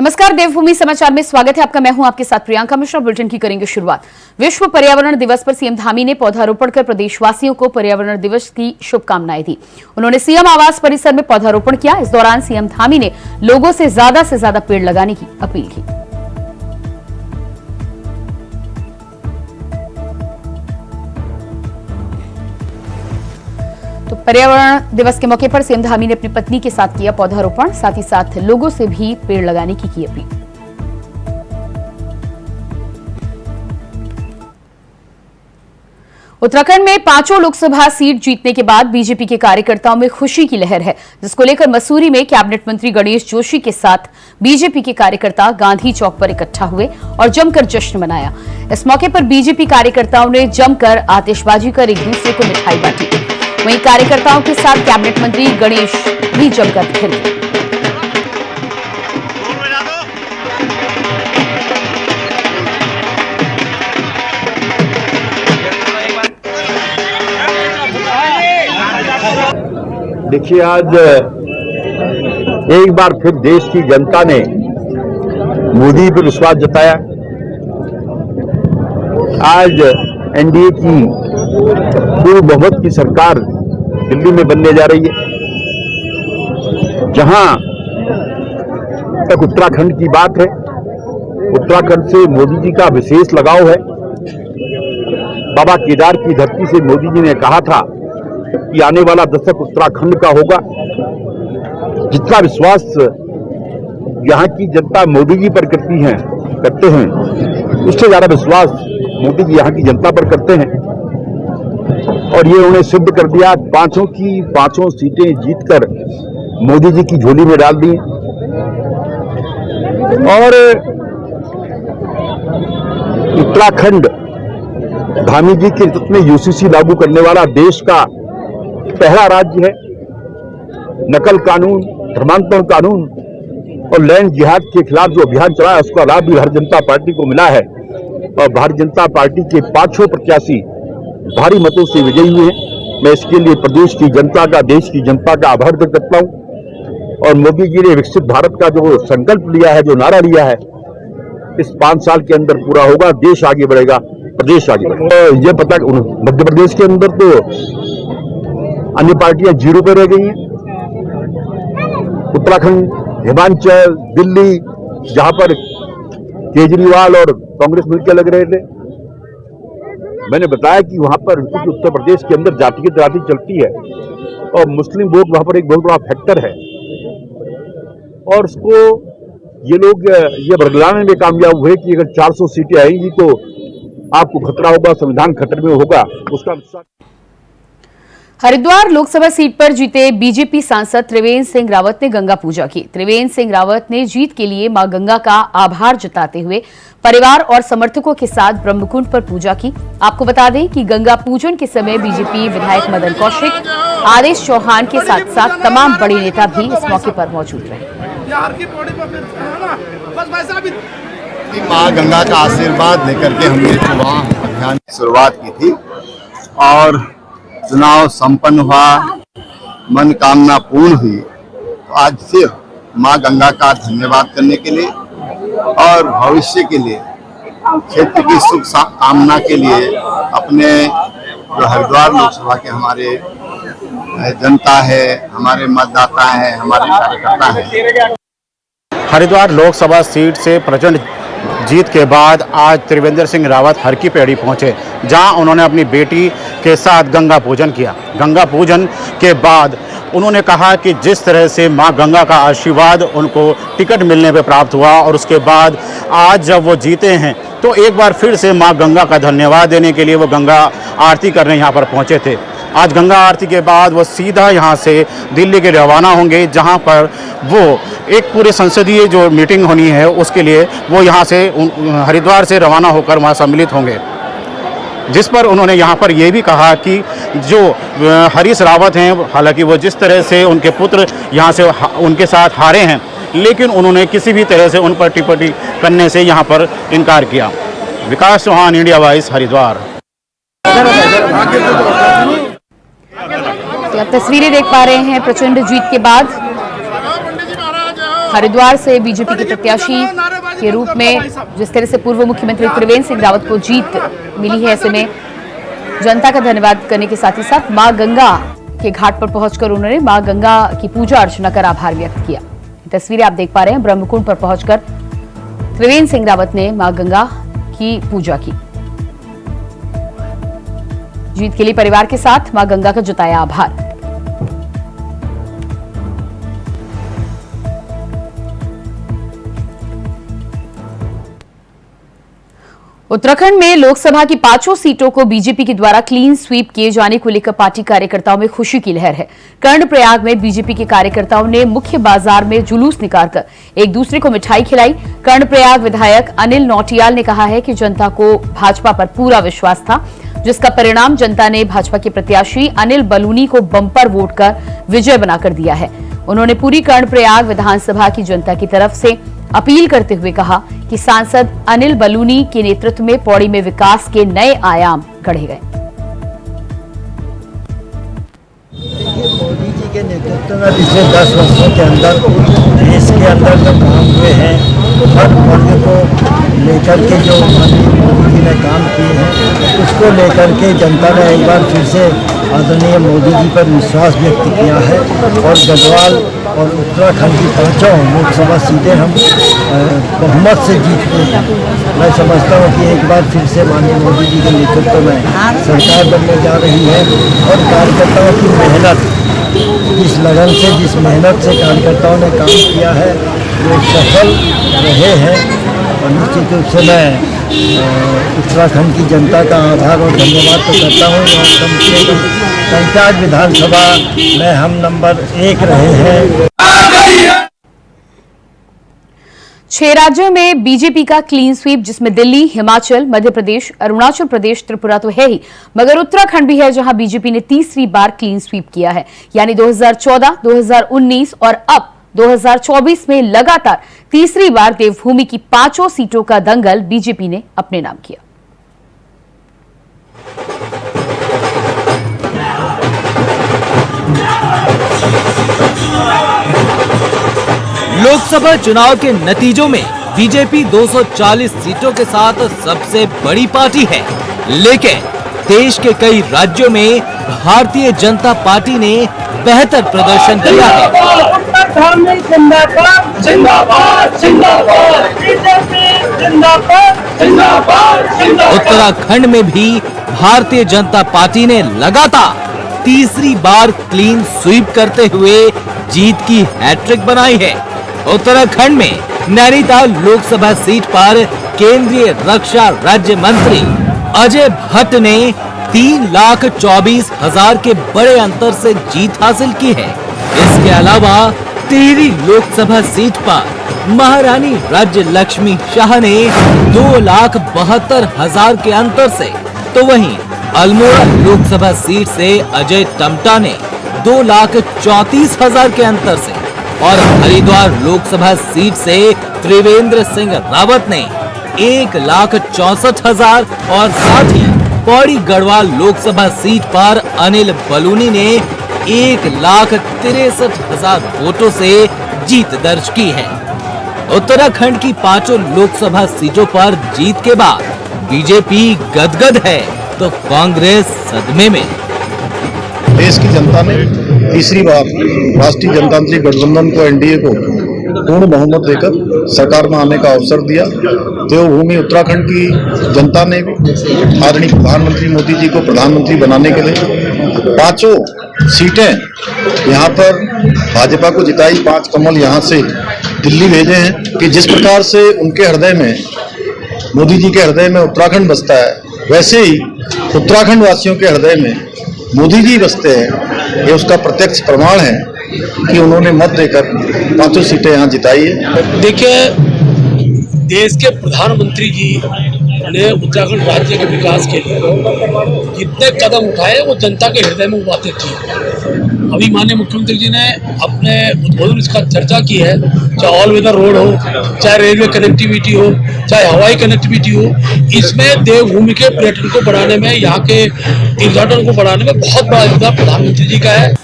नमस्कार, देवभूमि समाचार में स्वागत है आपका। मैं हूं आपके साथ प्रियंका मिश्रा। बुलेटिन की करेंगे शुरुआत। विश्व पर्यावरण दिवस पर सीएम धामी ने पौधारोपण कर प्रदेशवासियों को पर्यावरण दिवस की शुभकामनाएं दी। उन्होंने सीएम आवास परिसर में पौधारोपण किया। इस दौरान सीएम धामी ने लोगों से ज्यादा पेड़ लगाने की अपील की। तो पर्यावरण दिवस के मौके पर सीएम धामी ने अपनी पत्नी के साथ किया पौधारोपण, साथ ही साथ लोगों से भी पेड़ लगाने की अपील। उत्तराखंड में 5 लोकसभा सीट जीतने के बाद बीजेपी के कार्यकर्ताओं में खुशी की लहर है, जिसको लेकर मसूरी में कैबिनेट मंत्री गणेश जोशी के साथ बीजेपी के कार्यकर्ता गांधी चौक पर इकट्ठा हुए और जमकर जश्न मनाया। इस मौके पर बीजेपी कार्यकर्ताओं ने जमकर आतिशबाजी कर एक दूसरे को मिठाई बांटी। वहीं कार्यकर्ताओं के साथ कैबिनेट मंत्री गणेश भी जमकर बिखर गए। देखिए, आज एक बार फिर देश की जनता ने मोदी पर विश्वास जताया। आज एनडीए की पूर्ण बहुमत की सरकार दिल्ली में बनने जा रही है। जहां तक उत्तराखंड की बात है, उत्तराखंड से मोदी जी का विशेष लगाव है। बाबा केदार की धरती से मोदी जी ने कहा था कि आने वाला दशक उत्तराखंड का होगा। जितना विश्वास यहाँ की जनता मोदी जी पर करते हैं, उससे ज्यादा विश्वास मोदी जी यहाँ की जनता पर करते हैं। और ये उन्हें सिद्ध कर दिया। 5 की 5 सीटें जीतकर मोदी जी की झोली में डाल दी। और उत्तराखंड धामी जी के नेतृत्व में यूसीसी लागू करने वाला देश का पहला राज्य है। नकल कानून, धर्मांतरण कानून और लैंड जिहाद के खिलाफ जो अभियान चला है, उसका लाभ भी भारतीय जनता पार्टी को मिला है। और भारतीय जनता पार्टी के 5 प्रत्याशी भारी मतों से विजयी हुए हैं। मैं इसके लिए प्रदेश की जनता का, देश की जनता का आभार व्यक्त करता हूं। और मोदी जी ने विकसित भारत का जो संकल्प लिया है, जो नारा लिया है, इस 5 साल के अंदर पूरा होगा। देश आगे बढ़ेगा, प्रदेश आगे बढ़ेगा। ये पता, मध्य प्रदेश के अंदर तो अन्य पार्टियां 0 पे रह गई हैं। उत्तराखंड, हिमाचल, दिल्ली, जहां पर केजरीवाल और कांग्रेस मिलकर लग रहे थे, मैंने बताया कि वहां पर उत्तर प्रदेश के अंदर जातीय राजनीति चलती है और मुस्लिम वोट वहां पर एक बहुत बड़ा फैक्टर है। और उसको ये लोग ये बरगलाने में कामयाब हुए कि अगर 400 सीटें आएंगी तो आपको खतरा होगा, संविधान खतरे में होगा। उसका हरिद्वार लोकसभा सीट पर जीते बीजेपी सांसद त्रिवेंद्र सिंह रावत ने गंगा पूजा की। त्रिवेंद्र सिंह रावत ने जीत के लिए मां गंगा का आभार जताते हुए परिवार और समर्थकों के साथ ब्रह्मकुंड पर पूजा की। आपको बता दें कि गंगा पूजन के समय बीजेपी विधायक मदन कौशिक, आदेश चौहान के साथ साथ तमाम बड़े नेता भी इस मौके पर मौजूद रहे। मां गंगा का आशीर्वाद लेकर के हमने चुनाव अभियान की शुरुआत की थी और चुनाव संपन्न हुआ, मनोकामना पूर्ण हुई। तो आज फिर मां गंगा का धन्यवाद करने के लिए और भविष्य के लिए, क्षेत्र की सुख कामना के लिए अपने जो हरिद्वार लोकसभा के हमारे जनता है, हमारे मतदाता हैं, हमारे कार्यकर्ता हैं। हरिद्वार लोकसभा सीट से प्रचंड जीत के बाद आज त्रिवेंद्र सिंह रावत हर की पैड़ी पहुंचे, जहां उन्होंने अपनी बेटी के साथ गंगा पूजन किया। गंगा पूजन के बाद उन्होंने कहा कि जिस तरह से मां गंगा का आशीर्वाद उनको टिकट मिलने पे प्राप्त हुआ और उसके बाद आज जब वो जीते हैं तो एक बार फिर से मां गंगा का धन्यवाद देने के लिए वो गंगा आरती करने यहाँ पर पहुँचे थे। आज गंगा आरती के बाद वो सीधा यहाँ से दिल्ली के रवाना होंगे, जहाँ पर वो एक पूरे संसदीय जो मीटिंग होनी है उसके लिए वो यहाँ से हरिद्वार से रवाना होकर वहाँ सम्मिलित होंगे। जिस पर उन्होंने यहाँ पर ये भी कहा कि जो हरीश रावत हैं, हालांकि वो जिस तरह से उनके पुत्र यहाँ से उनके साथ हारे हैं, लेकिन उन्होंने किसी भी तरह से उन पर टिप्पणी करने से यहाँ पर इनकार किया। विकास चौहान, इंडिया वॉइस, हरिद्वार। आप तस्वीरें देख पा रहे हैं प्रचंड जीत के बाद हरिद्वार से बीजेपी के प्रत्याशी के रूप में जिस तरह से पूर्व मुख्यमंत्री त्रिवेंद्र सिंह रावत को जीत मिली है, ऐसे में जनता का धन्यवाद करने के साथ ही साथ मां गंगा के घाट पर पहुंचकर उन्होंने मां गंगा की पूजा अर्चना कर आभार व्यक्त किया। तस्वीरें आप देख पा रहे हैं, ब्रह्मकुंड पर पहुंचकर त्रिवेंद्र सिंह रावत ने मां गंगा की पूजा की। जीत के लिए परिवार के साथ मां गंगा का जताया आभार। उत्तराखंड में लोकसभा की 5 सीटों को बीजेपी के द्वारा क्लीन स्वीप किए जाने को लेकर पार्टी कार्यकर्ताओं में खुशी की लहर है। कर्णप्रयाग में बीजेपी के कार्यकर्ताओं ने मुख्य बाजार में जुलूस निकालकर एक दूसरे को मिठाई खिलाई। कर्णप्रयाग विधायक अनिल नौटियाल ने कहा है कि जनता को भाजपा पर पूरा विश्वास था, जिसका परिणाम जनता ने भाजपा के प्रत्याशी अनिल बलूनी को बंपर वोट कर विजय बनाकर दिया है। उन्होंने पूरी कर्णप्रयाग विधानसभा की जनता की तरफ से अपील करते हुए कहा कि सांसद अनिल बलूनी के नेतृत्व में पौड़ी में विकास के नए आयाम गढ़े गए। मोदी जी के नेतृत्व में पिछले 10 वर्षों के अंदर देश के अंदर जो काम हुए हैं, हर वर्ग को लेकर के जो मोदी जी ने काम किए हैं, उसको लेकर के जनता ने एक बार फिर से आदरणीय मोदी जी पर विश्वास व्यक्त किया है और गढ़वाल और उत्तराखंड की 5 लोकसभा सीटें हम बहुमत से जीतते हैं। मैं समझता हूँ कि एक बार फिर से माननीय मोदी जी के नेतृत्व में सरकार बनने जा रही है और कार्यकर्ताओं की मेहनत, जिस लगन से, जिस मेहनत से कार्यकर्ताओं ने काम किया है, वो सफल रहे हैं और निश्चित रूप से मैं उत्तराखंड की जनता का आभार और धन्यवाद तो करता हूँ। यहाँ कम से कम कर्णप्रयाग विधानसभा में हम नंबर 1 रहे हैं। 6 राज्यों में बीजेपी का क्लीन स्वीप, जिसमें दिल्ली, हिमाचल, मध्य प्रदेश, अरुणाचल प्रदेश, त्रिपुरा तो है ही, मगर उत्तराखंड भी है जहां बीजेपी ने तीसरी बार क्लीन स्वीप किया है। यानी 2014, 2019 और अब 2024 में लगातार तीसरी बार देवभूमि की 5 सीटों का दंगल बीजेपी ने अपने नाम किया। लोकसभा चुनाव के नतीजों में बीजेपी 240 सीटों के साथ सबसे बड़ी पार्टी है, लेकिन देश के कई राज्यों में भारतीय जनता पार्टी ने बेहतर प्रदर्शन किया है। उत्तराखंड में भी भारतीय जनता पार्टी ने लगातार तीसरी बार क्लीन स्वीप करते हुए जीत की हैट्रिक बनाई है। उत्तराखंड में नैनीताल लोकसभा सीट पर केंद्रीय रक्षा राज्य मंत्री अजय भट्ट ने 3,24,000 के बड़े अंतर से जीत हासिल की है। इसके अलावा टिहरी लोकसभा सीट पर महारानी राज्य लक्ष्मी शाह ने 2,72,000 के अंतर से, तो वहीं अल्मोड़ा लोकसभा सीट से अजय टम्टा ने 2,34,000 के अंतर से और हरिद्वार लोकसभा सीट से त्रिवेंद्र सिंह रावत ने 1,64,000 और साथ ही पौड़ी गढ़वाल लोकसभा सीट पर अनिल बलूनी ने 1,63,000 वोटों से जीत दर्ज की है। उत्तराखंड की 5 लोकसभा सीटों पर जीत के बाद बीजेपी गदगद है तो कांग्रेस सदमे में। देश की जनता ने तीसरी बार राष्ट्रीय जनतांत्रिक गठबंधन को, एनडीए को पूर्ण बहुमत देकर सरकार में आने का अवसर दिया। देवभूमि उत्तराखंड की जनता ने भी आदरणीय प्रधानमंत्री मोदी जी को प्रधानमंत्री बनाने के लिए 5 सीटें यहाँ पर भाजपा को जिताई। 5 कमल यहाँ से दिल्ली भेजे हैं कि जिस प्रकार से उनके हृदय में, मोदी जी के हृदय में उत्तराखंड बसता है, वैसे ही उत्तराखंड वासियों के हृदय में मोदी जी बसते हैं। ये उसका प्रत्यक्ष प्रमाण है कि उन्होंने मत देकर 5 सीटें यहाँ जिताई है। देखिए, देश के प्रधानमंत्री जी ने उत्तराखंड राज्य के विकास के लिए जितने कदम उठाए वो जनता के हृदय में बातें की। अभी माननीय मुख्यमंत्री जी ने अपने उद्बोधन इसका चर्चा की है, चाहे ऑल वेदर रोड हो, चाहे रेलवे कनेक्टिविटी हो, चाहे हवाई कनेक्टिविटी हो। इसमें देवभूमि के पर्यटन को बढ़ाने में, यहाँ के तीर्थाटन को बढ़ाने में बहुत बड़ा योगदान प्रधानमंत्री जी का है।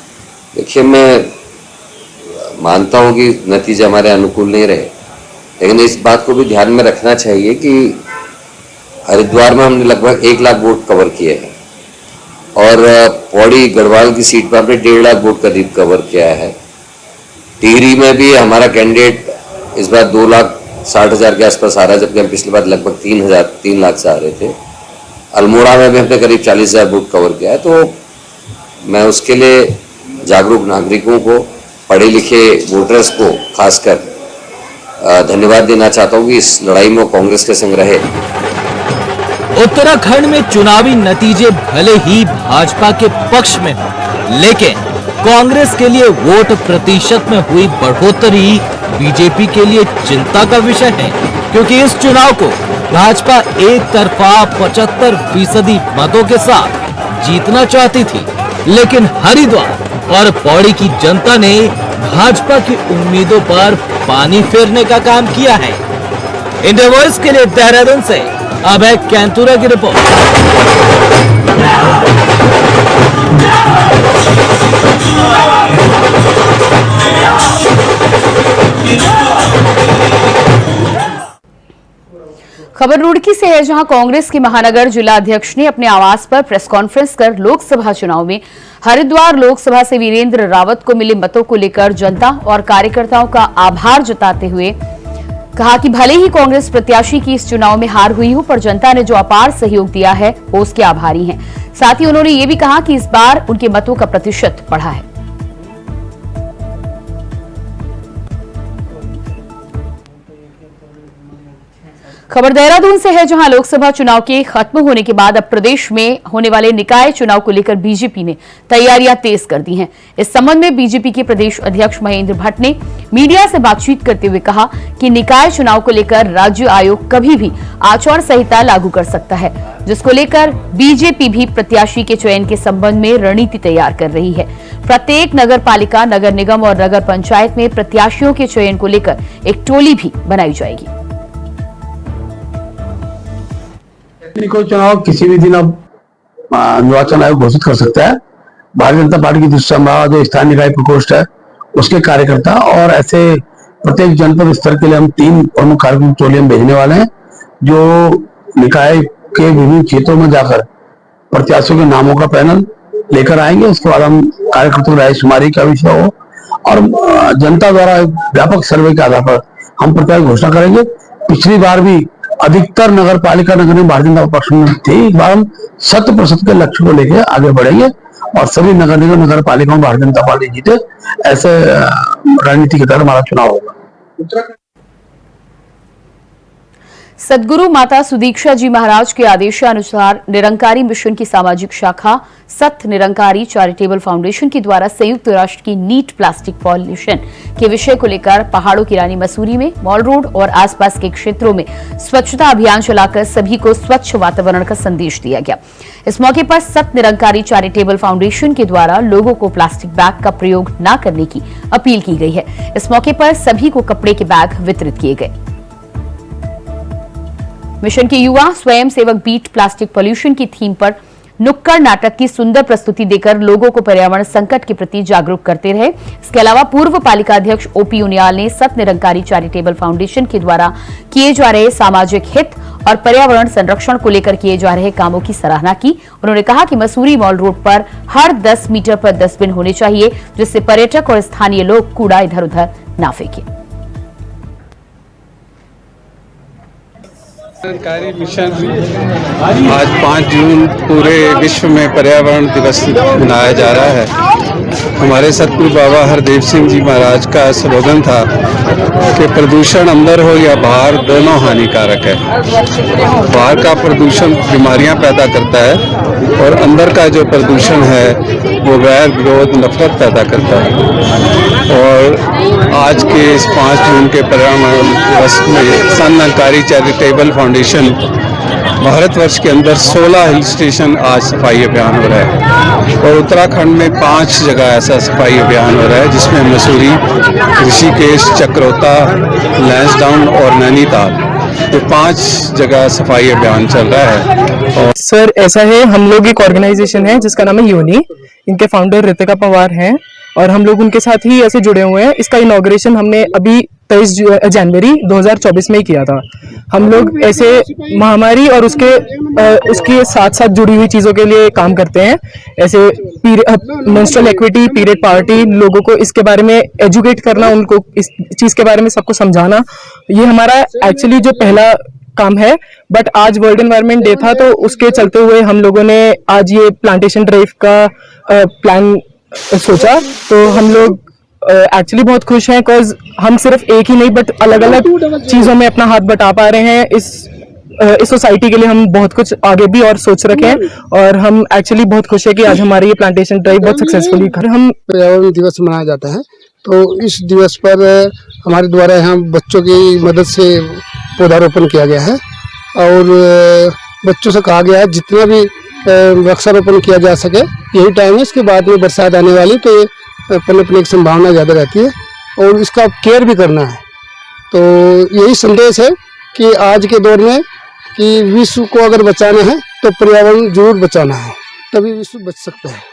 देखिए, मैं मानता हूं कि नतीजे हमारे अनुकूल नहीं रहे, लेकिन इस बात को भी ध्यान में रखना चाहिए कि हरिद्वार में हमने लगभग 1 लाख वोट कवर किए हैं और पौड़ी गढ़वाल की सीट पर हमने 1.5 लाख वोट करीब कवर किया है। टिहरी में भी हमारा कैंडिडेट इस बार 2,60,000 के आसपास आ रहा है, जबकि हम पिछली बार लगभग 3 लाख से आ रहे थे। अल्मोड़ा में भी हमने करीब 40,000 वोट कवर किया है। तो मैं उसके लिए जागरूक नागरिकों को, पढ़े लिखे वोटर्स को खासकर धन्यवाद देना चाहता हूं कि इस लड़ाई में कांग्रेस के संग रहे। उत्तराखंड में चुनावी नतीजे भले ही भाजपा के पक्ष में हो, लेकिन कांग्रेस के लिए वोट प्रतिशत में हुई बढ़ोतरी बीजेपी के लिए चिंता का विषय है, क्योंकि इस चुनाव को भाजपा एक तरफा 75% मतों के साथ जीतना चाहती थी, लेकिन हरिद्वार और पौड़ी की जनता ने भाजपा की उम्मीदों पर पानी फेरने का काम किया है। इंडिया वॉइस के लिए देहरादून से अभय कैंतुरा की रिपोर्ट। खबर रुड़की से है, जहां कांग्रेस के महानगर जिला अध्यक्ष ने अपने आवास पर प्रेस कॉन्फ्रेंस कर लोकसभा चुनाव में हरिद्वार लोकसभा से वीरेंद्र रावत को मिले मतों को लेकर जनता और कार्यकर्ताओं का आभार जताते हुए कहा कि भले ही कांग्रेस प्रत्याशी की इस चुनाव में हार हुई हो, पर जनता ने जो अपार सहयोग दिया है वो उसके आभारी हैं। साथ ही उन्होंने ये भी कहा कि इस बार उनके मतों का प्रतिशत बढ़ा है। खबर देहरादून से है, जहां लोकसभा चुनाव के खत्म होने के बाद अब प्रदेश में होने वाले निकाय चुनाव को लेकर बीजेपी ने तैयारियां तेज कर दी हैं। इस संबंध में बीजेपी के प्रदेश अध्यक्ष महेंद्र भट्ट ने मीडिया से बातचीत करते हुए कहा कि निकाय चुनाव को लेकर राज्य आयोग कभी भी आचार संहिता लागू कर सकता है, जिसको लेकर बीजेपी भी प्रत्याशी के चयन के संबंध में रणनीति तैयार कर रही है। प्रत्येक नगर पालिका, नगर निगम और नगर पंचायत में प्रत्याशियों के चयन को लेकर एक टोली भी बनाई जाएगी। को चुनाव किसी भी दिन अब निर्वाचन आयोग घोषित कर सकता है। भारतीय जनता पार्टी की दृष्टि से जो स्थानीय निकाय प्रकोष्ठ है उसके कार्यकर्ता और ऐसे प्रत्येक जनपद स्तर के लिए हम 3 प्रमुख कार्यक्रम टोली हम भेजने वाले हैं, जो निकाय के विभिन्न क्षेत्रों में जाकर प्रत्याशियों के नामों का पैनल लेकर आएंगे। उसके बाद हम कार्यकर्ताओं की रायशुमारी का विषय हो और जनता द्वारा व्यापक सर्वे के आधार पर हम प्रत्याशी घोषणा करेंगे। पिछली बार भी अधिकतर नगर पालिका नगर में भारतीय जनता पक्ष में थी। इस बार हम 100% के लक्ष्य को लेकर आगे बढ़ेंगे और सभी नगर निगम नगर पालिकाओं में भारतीय जनता पार्टी जीते, ऐसे रणनीति के तहत हमारा चुनाव होगा। सद्गुरु माता सुदीक्षा जी महाराज के आदेशानुसार निरंकारी मिशन की सामाजिक शाखा सत्य निरंकारी चैरिटेबल फाउंडेशन के द्वारा संयुक्त राष्ट्र की नीट प्लास्टिक पॉल्यूशन के विषय को लेकर पहाड़ों की रानी मसूरी में मॉल रोड और आसपास के क्षेत्रों में स्वच्छता अभियान चलाकर सभी को स्वच्छ वातावरण का संदेश दिया गया। इस मौके पर सत्य निरंकारी चैरिटेबल फाउंडेशन के द्वारा लोगों को प्लास्टिक बैग का प्रयोग न करने की अपील की गई है। इस मौके पर सभी को कपड़े के बैग वितरित किए गए। मिशन के युवा स्वयं सेवक बीट प्लास्टिक पॉल्यूशन की थीम पर नुक्कड़ नाटक की सुंदर प्रस्तुति देकर लोगों को पर्यावरण संकट के प्रति जागरूक करते रहे। इसके अलावा पूर्व पालिका अध्यक्ष ओपी उनियाल ने सत्य निरंकारी चैरिटेबल फाउंडेशन के द्वारा किए जा रहे सामाजिक हित और पर्यावरण संरक्षण को लेकर किए जा रहे कामों की सराहना की। उन्होंने कहा कि मसूरी मॉल रोड पर हर 10 मीटर पर डस्टबिन होने चाहिए, जिससे पर्यटक और स्थानीय लोग कूड़ा इधर उधर न फेंके। निरंकारी मिशन आज 5 जून पूरे विश्व में पर्यावरण दिवस मनाया जा रहा है। हमारे सतगुरु बाबा हरदेव सिंह जी महाराज का स्लोगन था कि प्रदूषण अंदर हो या बाहर, दोनों हानिकारक है। बाहर का प्रदूषण बीमारियां पैदा करता है और अंदर का जो प्रदूषण है वो वैर, विरोध, नफरत पैदा करता है। और आज के इस 5 जून के पर्यावरण दिवस में सत्य निरंकारी चैरिटेबल फाउंडेशन भारतवर्ष के अंदर 16 हिल स्टेशन आज सफाई अभियान हो रहा है और उत्तराखंड में 5 जगह ऐसा सफाई अभियान हो रहा है, जिसमें मसूरी, ऋषिकेश, चक्रोता, लैंसडाउन और नैनीताल, ये 5 जगह सफाई अभियान चल रहा है। और सर ऐसा है, हम लोग एक ऑर्गेनाइजेशन है जिसका नाम है यूनी। इनके फाउंडर रितिका पवार हैं और हम लोग उनके साथ ही ऐसे जुड़े हुए हैं। इसका इनॉग्रेशन हमने अभी 23 जनवरी 2024 में ही किया था। हम लोग ऐसे महामारी और उसके साथ साथ जुड़ी हुई चीज़ों के लिए काम करते हैं। ऐसे मेंस्ट्रुअल इक्विटी, पीरियड पार्टी, लोगों को इसके बारे में एजुकेट करना, उनको इस चीज़ के बारे में सबको समझाना, ये हमारा एक्चुअली जो पहला काम है। बट आज वर्ल्ड एनवायरनमेंट डे था, तो उसके चलते हुए हम लोगों ने आज ये प्लांटेशन ड्राइव का प्लान सोचा। तो हम लोग एक्चुअली बहुत खुश हैं, बिकॉज हम सिर्फ एक ही नहीं बट अलग अलग चीज़ों में अपना हाथ बटा पा रहे हैं। इस सोसाइटी के लिए हम बहुत कुछ आगे भी और सोच रखे हैं, और हम एक्चुअली बहुत खुश है कि आज हमारी ये प्लांटेशन ड्राइव बहुत सक्सेसफुली हम पर्यावरण दिवस मनाया जाता है। तो इस दिवस पर हमारे द्वारा यहाँ बच्चों की मदद से पौधारोपण किया गया है, और बच्चों से कहा गया है जितना भी वृक्षारोपण किया जा सके। यही टाइम है, इसके बाद में बरसात आने वाली, तो ये पनपने की संभावना ज़्यादा रहती है, और इसका केयर भी करना है। तो यही संदेश है कि आज के दौर में कि विश्व को अगर बचाना है तो पर्यावरण जरूर बचाना है, तभी विश्व बच सकता है।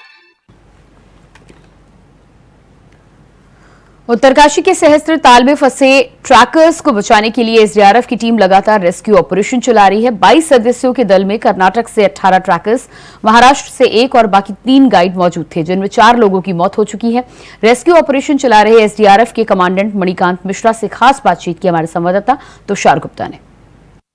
उत्तरकाशी के सहस्त्रताल में फंसे ट्रैकर्स को बचाने के लिए एसडीआरएफ की टीम लगातार रेस्क्यू ऑपरेशन चला रही है। 22 सदस्यों के दल में कर्नाटक से 18 ट्रैकर्स, महाराष्ट्र से 1 और बाकी 3 गाइड मौजूद थे, जिनमें 4 लोगों की मौत हो चुकी है। रेस्क्यू ऑपरेशन चला रहे एसडीआरएफ के कमांडेंट मणिकांत मिश्रा से खास बातचीत की हमारे संवाददाता तुषार गुप्ता ने।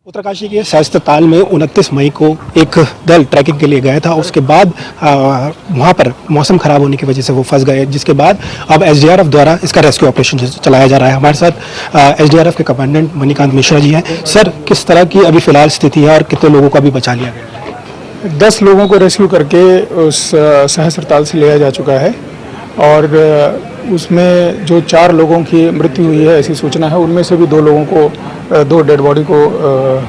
उत्तरकाशी के सहस्त्रताल में 29 मई को एक दल ट्रैकिंग के लिए गया था। उसके बाद वहाँ पर मौसम खराब होने की वजह से वो फंस गए, जिसके बाद अब एसडीआरएफ द्वारा इसका रेस्क्यू ऑपरेशन चलाया जा रहा है। हमारे साथ एसडीआरएफ के कमांडेंट मणिकांत मिश्रा जी हैं। सर, किस तरह की अभी फिलहाल स्थिति है और कितने लोगों को अभी बचा लिया गया? 10 लोगों को रेस्क्यू करके उस सहस्त्रताल से लिया जा चुका है, और उसमें जो 4 लोगों की मृत्यु हुई है ऐसी सूचना है। उनमें से भी 2 लोगों को, 2 डेड बॉडी को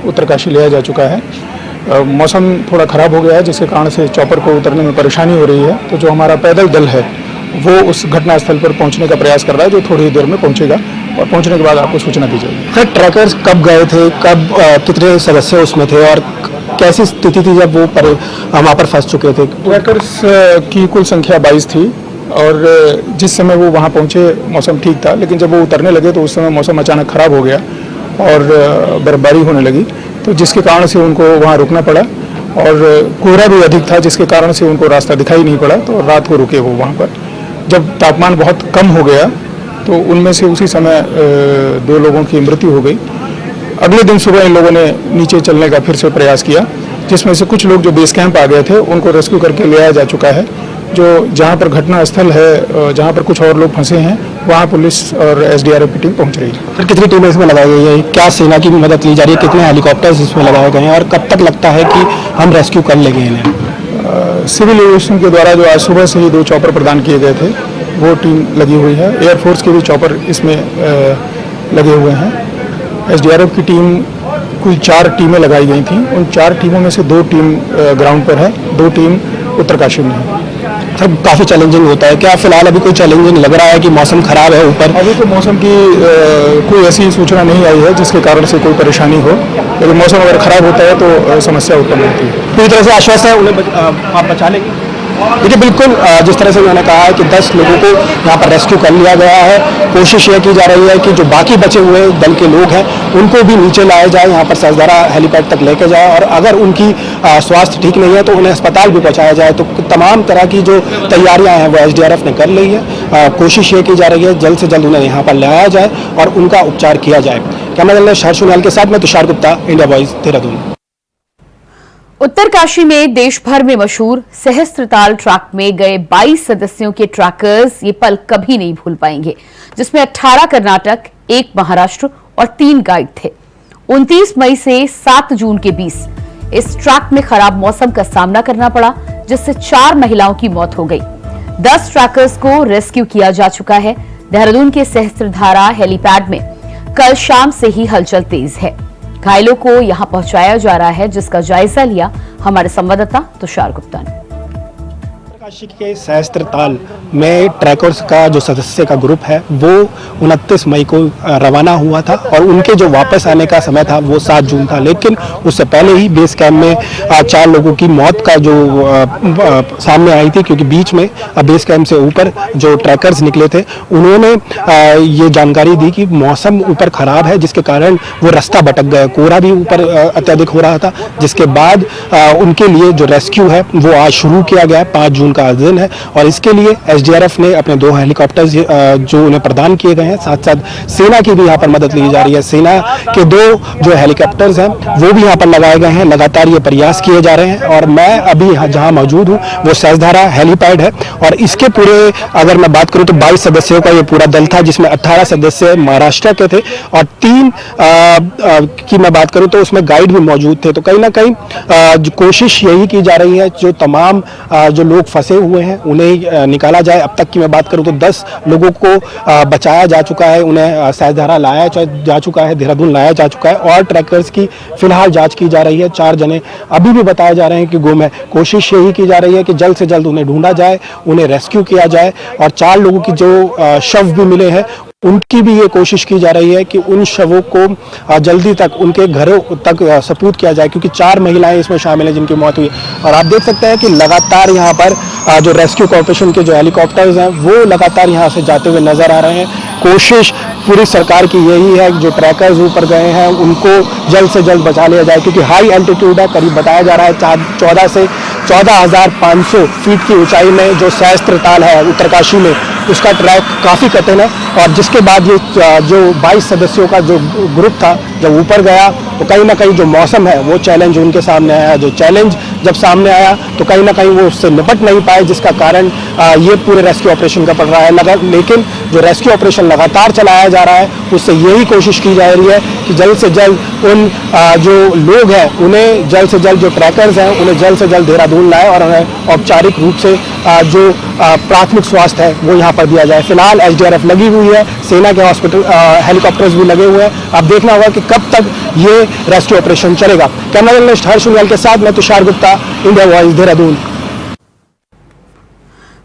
उत्तरकाशी लिया जा चुका है। मौसम थोड़ा ख़राब हो गया है, जिसके कारण से चॉपर को उतरने में परेशानी हो रही है। तो जो हमारा पैदल दल है वो उस घटनास्थल पर पहुंचने का प्रयास कर रहा है, जो थोड़ी ही देर में पहुंचेगा, और पहुंचने के बाद आपको सूचना दी जाएगी। सर, ट्रैकर्स कब गए थे, कब कितने सदस्य उसमें थे, और कैसी स्थिति थी जब वो वहाँ पर फंस चुके थे? ट्रैकर्स की कुल संख्या 22 थी, और जिस समय वो वहाँ पहुँचे मौसम ठीक था, लेकिन जब वो उतरने लगे तो उस समय मौसम अचानक ख़राब हो गया और बर्फबारी होने लगी, तो जिसके कारण से उनको वहाँ रुकना पड़ा, और कोहरा भी अधिक था, जिसके कारण से उनको रास्ता दिखाई नहीं पड़ा, तो रात को रुके वो वहाँ पर। जब तापमान बहुत कम हो गया तो उनमें से उसी समय 2 लोगों की मृत्यु हो गई। अगले दिन सुबह इन लोगों ने नीचे चलने का फिर से प्रयास किया, जिसमें से कुछ लोग जो बेस कैंप आ गए थे उनको रेस्क्यू करके ले आया जा चुका है। जो जहाँ पर घटना स्थल है, जहाँ पर कुछ और लोग फंसे हैं, वहाँ पुलिस और एसडीआरएफ की टीम पहुँच रही है। सर, कितनी टीमें इसमें लगाई गई है? क्या सेना की मदद ली जा रही है? कितने हेलीकॉप्टर्स इसमें लगाए गए हैं, और कब तक लगता है कि हम रेस्क्यू कर लेंगे इन्हें? सिविल एविएशन के द्वारा जो आज सुबह से ही 2 चॉपर प्रदान किए गए थे, वो टीम लगी हुई है। एयरफोर्स के भी चॉपर इसमें लगे हुए हैं। एसडीआरएफ की टीम, कुल 4 टीमें लगाई गई थी। उन 4 टीमों में से 2 टीम ग्राउंड पर है, 2 टीम उत्तरकाशी में है। सर, काफ़ी चैलेंजिंग होता है क्या? फिलहाल अभी कोई चैलेंजिंग लग रहा है कि मौसम खराब है ऊपर? अभी तो मौसम की कोई ऐसी सूचना नहीं आई है जिसके कारण से कोई परेशानी हो, लेकिन मौसम अगर खराब होता है तो समस्या उत्पन्न होती है। पूरी तरह से आश्वस्त है उन्हें आप बचा लेंगे? देखिए, बिल्कुल जिस तरह से उन्होंने कहा है कि 10 लोगों को यहाँ पर रेस्क्यू कर लिया गया है। कोशिश ये की जा रही है कि जो बाकी बचे हुए दल के लोग हैं उनको भी नीचे लाया जाए, यहाँ पर सजदारा हेलीपैड तक लेके जाए, और अगर उनकी स्वास्थ्य ठीक नहीं है तो उन्हें अस्पताल भी पहुँचाया जाए। तो तमाम तरह की जो तैयारियाँ हैं वो एसडीआरएफ ने कर ली है। कोशिश ये की जा रही है जल्द से जल्द उन्हें यहाँ पर लाया जाए और उनका उपचार किया जाए। कैमरा जर्नलिस्ट हर्ष सुनाल के साथ मैं तुषार गुप्ता, इंडिया वॉइस, देहरादून। उत्तरकाशी में देश भर में मशहूर सहस्त्रताल ट्रैक में गए 22 सदस्यों के ट्रैकर्स ये पल कभी नहीं भूल पाएंगे, जिसमें 18 कर्नाटक, 1 महाराष्ट्र और 3 गाइड थे। 29 मई से 7 जून के बीच इस ट्रैक में खराब मौसम का सामना करना पड़ा, जिससे 4 महिलाओं की मौत हो गई। 10 ट्रैकर्स को रेस्क्यू किया जा चुका है। देहरादून के सहस्त्रधारा हेलीपैड में कल शाम से ही हलचल तेज है। घायलों को यहां पहुंचाया जा रहा है, जिसका जायजा लिया हमारे संवाददाता तुषार गुप्ता ने। उत्तरकाशी के सहस्त्र ताल में ट्रैकर्स का जो सदस्य का ग्रुप है वो 29 मई को रवाना हुआ था और उनके जो वापस आने का समय था वो 7 जून था, लेकिन उससे पहले ही बेस कैंप में 4 लोगों की मौत का जो सामने आई थी, क्योंकि बीच में बेस कैंप से ऊपर जो ट्रैकर्स निकले थे उन्होंने ये जानकारी दी कि मौसम ऊपर खराब है जिसके कारण वो रास्ता भटक गए, कोहरा भी ऊपर अत्यधिक हो रहा था, जिसके बाद उनके लिए जो रेस्क्यू है वो आज शुरू किया गया। 5 जून का दिन है और इसके लिए एसडीआरएफ ने अपने 2 हेलीकॉप्टर्स जो उन्हें प्रदान किए गए हैं, साथ साथ सेना की भी यहाँ पर मदद ली जा रही है। सेना के 2 जो हेलीकॉप्टर्स हैं वो भी यहाँ पर लगाए गए हैं, लगातार ये प्रयास किए जा रहे हैं और मैं अभी जहाँ मौजूद हूँ वो सहसधारा हेलीपैड है और इसके पूरे अगर मैं बात करूँ तो 22 सदस्यों का ये पूरा दल था, जिसमें 18 सदस्य महाराष्ट्र के थे और 3 की मैं बात करूँ तो उसमें गाइड भी मौजूद थे। तो कहीं ना कहीं कोशिश यही की जा रही है जो तमाम जो लोग फंसे हुए हैं उन्हें निकाला जाए। अब तक की मैं बात करूं तो 10 लोगों को बचाया जा चुका है, उन्हें सहसधारा लाया जा चुका है, देहरादून लाया जा चुका है और ट्रैकर्स की फिलहाल जांच की जा रही है। 4 जने अभी भी बताए जा रहे हैं कि गुम है। कोशिश यही की जा रही है कि जल्द से जल्द उन्हें ढूंढा जाए, उन्हें रेस्क्यू किया जाए और 4 लोगों की जो शव भी मिले हैं उनकी भी ये कोशिश की जा रही है कि उन शवों को जल्दी तक उनके घरों तक सपूत किया जाए, क्योंकि 4 महिलाएं इसमें शामिल हैं जिनकी मौत हुई। और आप देख सकते हैं कि लगातार यहाँ पर जो रेस्क्यू कॉर्पोरेशन के जो हेलीकॉप्टर्स हैं वो लगातार यहाँ से जाते हुए नजर आ रहे हैं। कोशिश पूरी सरकार की यही है कि जो ट्रैकर्स ऊपर गए हैं उनको जल्द से जल्द बचा लिया जाए, क्योंकि हाई एल्टीट्यूड है, करीब बताया जा रहा है 14 से 14,500 फीट की ऊंचाई में जो सहस्त्र ताल है उत्तरकाशी में, उसका ट्रैक काफ़ी कठिन है और जिसके बाद ये जो 22 सदस्यों का जो ग्रुप था जब ऊपर गया तो कहीं ना कहीं जो मौसम है वो चैलेंज उनके सामने आया। जो चैलेंज जब सामने आया तो कहीं ना कहीं वो उससे निपट नहीं पाए, जिसका कारण ये पूरे रेस्क्यू ऑपरेशन का पड़ रहा है। लेकिन जो रेस्क्यू ऑपरेशन लगातार चलाया जा रहा है उससे यही कोशिश की जा रही है कि जल्द से जल्द उन जो लोग हैं उन्हें जल्द से जल्द, जो ट्रैकर्स हैं उन्हें जल्द से जल्द देहरादून लाए और उन्हें औपचारिक रूप से जो प्राथमिक स्वास्थ्य है वो यहाँ पर दिया जाए। फिलहाल एसडीआरएफ लगी हुई है, सेना के हॉस्पिटल हेलीकॉप्टर्स भी लगे हुए हैं। अब देखना होगा कि कब तक ये रेस्क्यू ऑपरेशन चलेगा। कैमरा जर्नलिस्ट हर्ष उनियाल के साथ मैं तुषार गुप्ता, इंडिया वॉइस, देहरादून।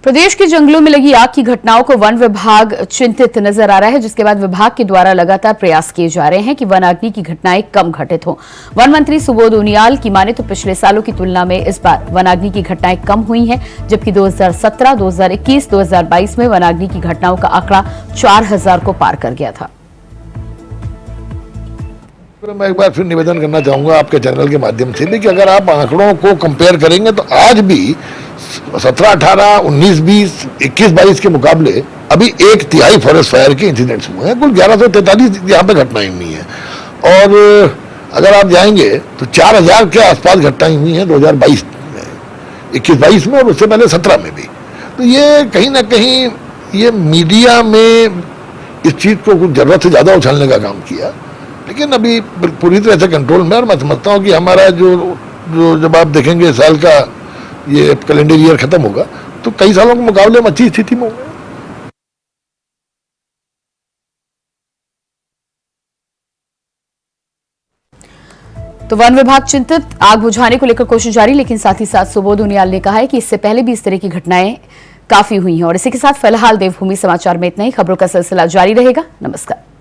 प्रदेश के जंगलों में लगी आग की घटनाओं को वन विभाग चिंतित नजर आ रहा है, जिसके बाद विभाग के द्वारा लगातार प्रयास किए जा रहे हैं कि वन अग्नि की घटनाएं कम घटित हों। वन मंत्री सुबोध उनियाल की माने तो पिछले सालों की तुलना में इस बार वन अग्नि की घटनाएं कम हुई हैं, जबकि 2017, 2021, 2022 में वन अग्नि की घटनाओं का आंकड़ा 4000 को पार कर गया था। मैं एक बार फिर निवेदन करना चाहूंगा आपके चैनल के माध्यम से भी कि अगर आप आंकड़ों को कंपेयर करेंगे तो आज भी 17, 18, 19, 20, 21, 22 के मुकाबले अभी 1/3 फॉरेस्ट फायर के इंसिडेंट्स हुए हैं। कुल 1143 यहाँ पे घटनाएं हुई हैं और अगर आप जाएंगे तो 4000 के आसपास घटनाएं हुई हैं 2022 में, 21-22 में और उससे पहले 17 में भी। तो ये कहीं ना कहीं ये मीडिया में इस चीज को कुछ जरूरत से ज्यादा उछालने का काम किया, लेकिन अभी पूरी तरह से कंट्रोल में। और मैं समझता हूँ कि हमारा जो जब आप देखेंगे साल का ये कैलेंडर ईयर खत्म होगा तो कई सालों के मुकाबले हम अच्छी स्थिति में होंगे। तो वन विभाग चिंतित, आग बुझाने को लेकर कोशिश जारी, लेकिन साथ ही साथ सुबोध उनियाल ने कहा है कि इससे पहले भी इस तरह की घटनाएं काफी हुई हैं। और इसी के साथ फिलहाल देवभूमि समाचार में इतना ही। खबरों का सिलसिला जारी रहेगा। नमस्कार।